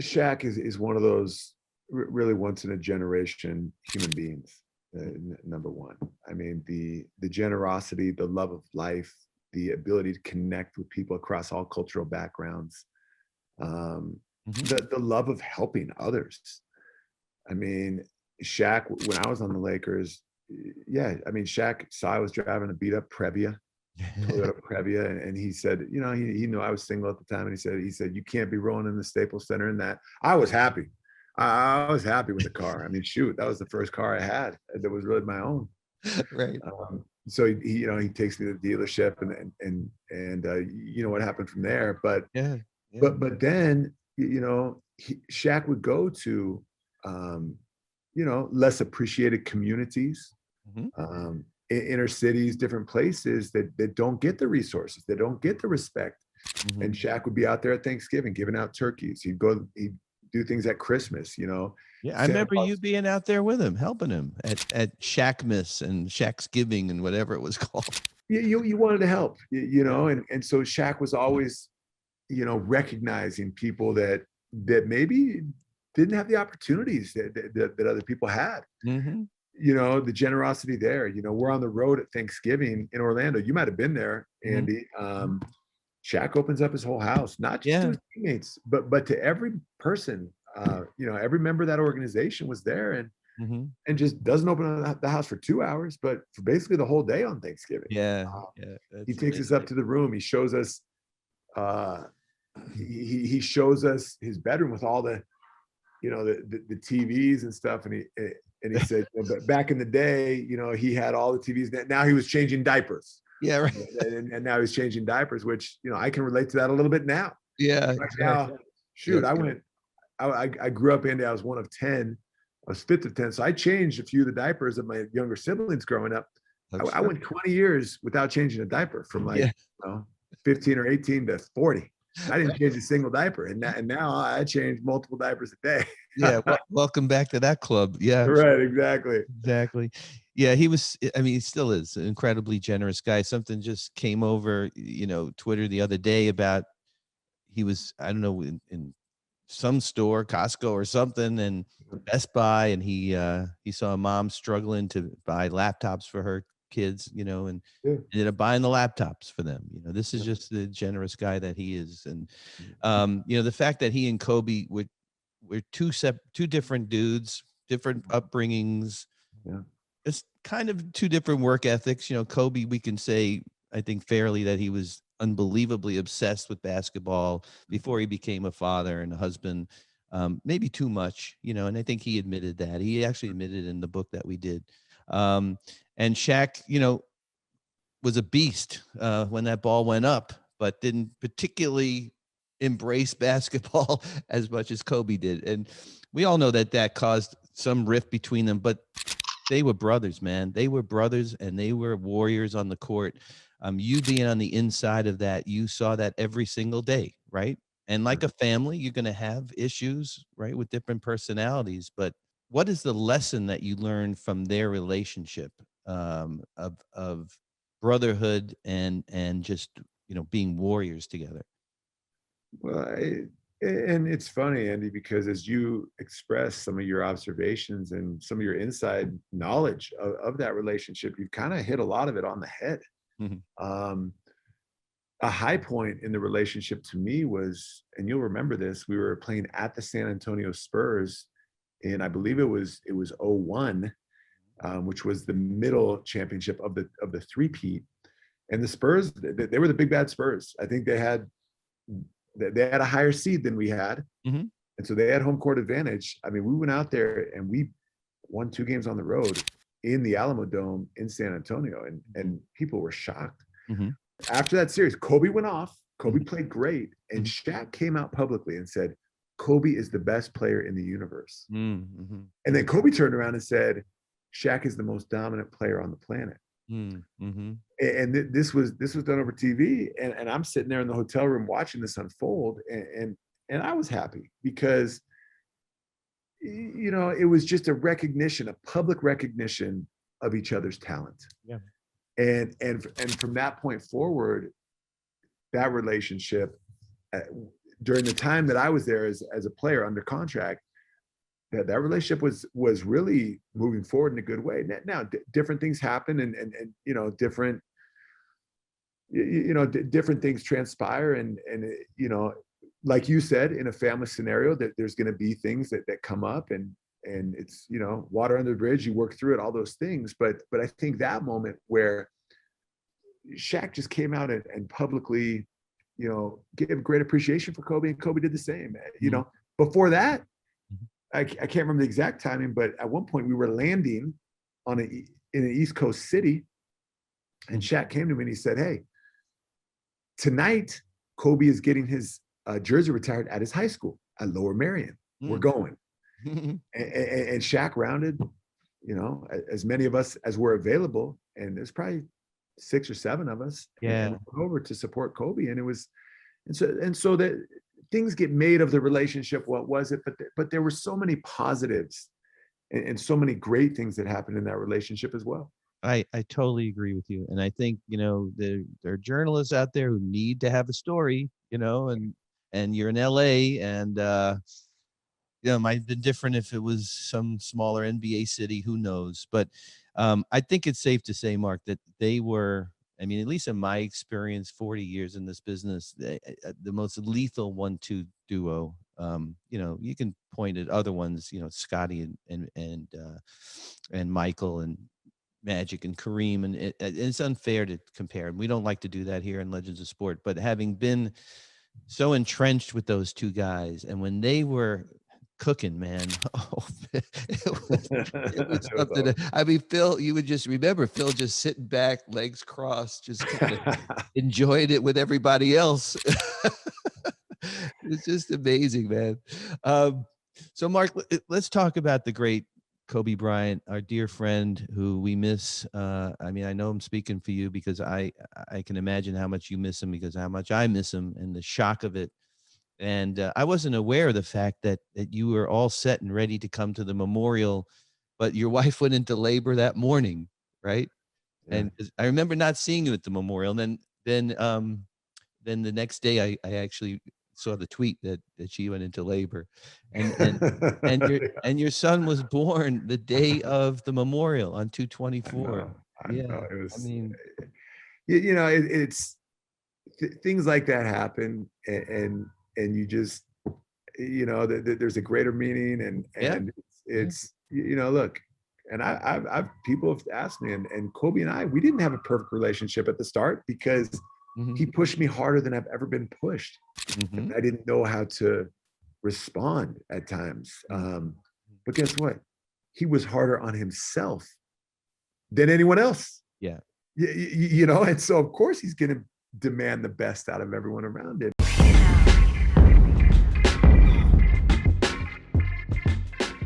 Shaq is one of those really once in a generation human beings. Number one, I mean the generosity, the love of life, the ability to connect with people across all cultural backgrounds, the love of helping others. I mean, Shaq, when I was on the Lakers, yeah, I mean, Shaq saw I was driving a beat up Previa, Toyota Previa, and he said, you know, he knew I was single at the time, and he said, you can't be rolling in the Staples Center in that. I was happy. I was happy with the car. I mean, shoot, that was the first car I had that was really my own. Right. So he, you know, he takes me to the dealership, and you know what happened from there. But Yeah. but then you know, Shaq would go to you know, less appreciated communities, inner cities, different places that don't get the resources, that don't get the respect. And Shaq would be out there at Thanksgiving giving out turkeys. He'd do things at Christmas, you know. Yeah, I remember you being out there with him, helping him at Shackmas and Shacksgiving and whatever it was called. You wanted to help, you know, and so Shaq was always, you know, recognizing people that maybe didn't have the opportunities that other people had. You know, the generosity there. You know, we're on the road at Thanksgiving in Orlando. You might have been there, Andy. Shaq opens up his whole house, not just to his teammates, but to every person. You know, every member of that organization was there, and just doesn't open up the house for 2 hours, but for basically the whole day on Thanksgiving. He takes us up to the room. He shows us. He shows us his bedroom with all the, you know, the TVs and stuff, and he said, but back in the day, you know, he had all the TVs. Now he was changing diapers. Yeah, right. And now he's changing diapers, which, you know, I can relate to that a little bit now. Yeah. Right now, shoot, I grew up, Andy. I was one of 10. I was fifth of 10. So I changed a few of the diapers of my younger siblings growing up. I went 20 years without changing a diaper, from like you know, 15 or 18 to 40. I didn't change a single diaper, and now I change multiple diapers a day. Welcome back to that club. Yeah, right, exactly. Yeah, he was. I mean, he still is an incredibly generous guy. Something just came over, you know, Twitter the other day about he was, I don't know, in some store, Costco or something, and Best Buy, and he saw a mom struggling to buy laptops for her kids, you know, and ended up buying the laptops for them. You know, this is just the generous guy that he is. And you know, the fact that he and Kobe were two different dudes, different upbringings, it's kind of two different work ethics. You know, Kobe, we can say, I think fairly, that he was unbelievably obsessed with basketball before he became a father and a husband, maybe too much, you know, and I think he admitted that. He actually admitted in the book that we did. And Shaq, you know, was a beast when that ball went up, but didn't particularly embrace basketball as much as Kobe did. And we all know that caused some rift between them, but they were brothers, man. They were brothers, and they were warriors on the court. You being on the inside of that, you saw that every single day, right? And like a family, you're going to have issues, right, with different personalities. But what is the lesson that you learned from their relationship of brotherhood and just, you know, being warriors together? Well, and it's funny, Andy, because as you express some of your observations and some of your inside knowledge of that relationship, you've kind of hit a lot of it on the head. A high point in the relationship to me was, and you'll remember this, we were playing at the San Antonio Spurs, and I believe it was 01, which was the middle championship of the three-peat. And the Spurs, they were the big bad Spurs. I think they had a higher seed than we had. And so they had home court advantage. I mean, we went out there and we won 2 games on the road in the Alamo Dome in San Antonio, and people were shocked. After that series, Kobe went off. Kobe played great, and Shaq came out publicly and said, Kobe is the best player in the universe. And then Kobe turned around and said, Shaq is the most dominant player on the planet. And this was done over TV, and I'm sitting there in the hotel room watching this unfold, and I was happy because, you know, it was just a recognition, a public recognition of each other's talent. And from that point forward, that relationship during the time that I was there as a player under contract, that relationship was really moving forward in a good way. Now different things happen, and you know, different different things transpire, and you know, like you said, in a family scenario, that there's going to be things that come up, and it's, you know, water under the bridge, you work through it, all those things. But I think that moment where Shaq just came out and publicly, you know, gave great appreciation for Kobe, and Kobe did the same. You know, before that, I can't remember the exact timing, but at one point we were landing in an East Coast city, and Shaq came to me and he said, "Hey, tonight Kobe is getting his jersey retired at his high school at Lower Merion. We're going." and Shaq rounded, you know, as many of us as were available, and there's probably 6 or 7 of us, and went over to support Kobe. And it was, and so that things get made of the relationship. What was it? But there were so many positives and so many great things that happened in that relationship as well. I totally agree with you. And I think, you know, there are journalists out there who need to have a story, you know, and you're in LA, and you know, it might have been different if it was some smaller NBA city, who knows. But I think it's safe to say, Mark, that they were, I mean, at least in my experience, 40 years in this business, the most lethal 1-2 duo. You know, you can point at other ones, you know, Scotty and Michael and Magic and Kareem, and it's unfair to compare. And we don't like to do that here in Legends of Sport. But having been so entrenched with those two guys, and when they were cooking, man, oh, it was something. I mean, Phil, you would just remember Phil just sitting back, legs crossed, just kind of enjoyed it with everybody else. It's just amazing, man. So, Mark, let's talk about the great Kobe Bryant, our dear friend who we miss. I mean, I know I'm speaking for you because I can imagine how much you miss him, because how much I miss him, and the shock of it. And I wasn't aware of the fact that you were all set and ready to come to the memorial, but your wife went into labor that morning, right? Yeah. And I remember not seeing you at the memorial. And then the next day, I actually saw the tweet that she went into labor, and your son was born the day of the memorial on 2/24. I know. It was, I mean, you know, it's things like that happen, and you just, you know, there's a greater meaning, and it's you know, look, and I've people have asked me, and Kobe and I, we didn't have a perfect relationship at the start, because he pushed me harder than I've ever been pushed. And I didn't know how to respond at times. But guess what? He was harder on himself than anyone else. Yeah. You know, and so of course he's going to demand the best out of everyone around him.